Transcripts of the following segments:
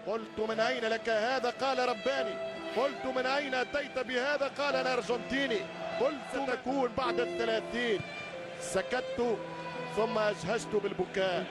قلت من أين لك هذا؟ قال رباني. قلت من أين أتيت بهذا؟ قال أنا أرجنتيني. قلت ستكون بعد 30. سكت ثم أجهشت بالبكاء.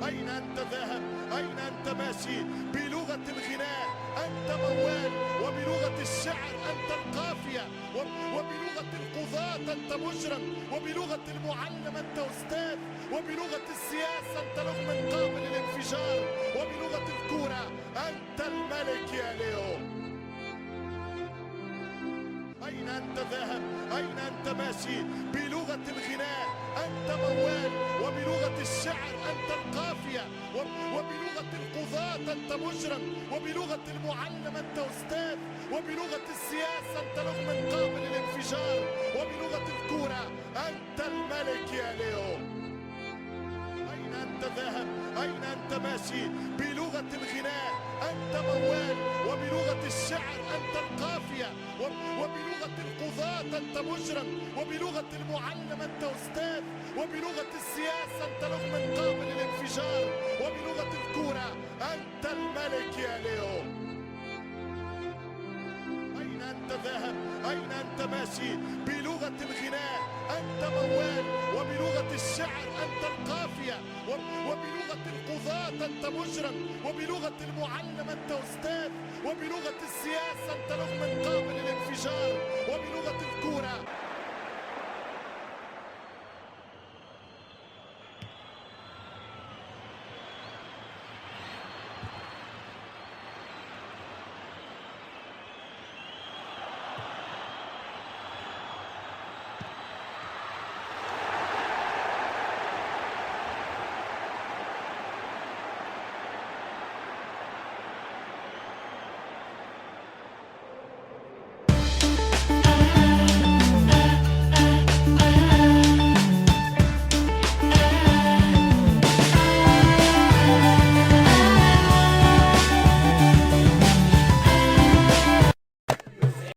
أين أنت ذاهب؟ أين أنت ماشي؟ بلغة الغناء أنت موال، وبلغة الشعر أنت القافية، وبلغة القضاة أنت مجرم، وبلغة المعلم أنت أستاذ، وبلغة السياسة أنت لغم قابل للانفجار، وبلغة الكورة أنت الملك يا ليو. أين أنت ذاهب؟ أين أنت ماشي؟ بلغة الغناء أنت موال، وبلغة الشعر أنت القافية، وبلغة القضاة أنت مجرم، وبلغة المعلم أنت أستاذ، وبلغة السياسة أنت لغم قابل للانفجار، وبلغة الكورة أنت الملك يا ليو. أين أنت ذاهب؟ أين أنت ماشي؟ بلغة الغناء أنت موال، وبلغة الشعر أنت القافية، وبلغة القضاة أنت مجرم، وبلغة المعلم أنت أستاذ، وبلغة السياسة أنت لغم قابل للانفجار، وبلغة الكورة أنت الملك يا ليو. أين أنت ذاهب؟ أين أنت ماشي؟ بلغة الغناء أنت موال، وبلغة الشعر أنت القافية، وبلغة القضاة أنت مجرم، وبلغة المعلم أنت أستاذ، وبلغة السياسة أنت لغم قابل للانفجار، وبلغة الكورة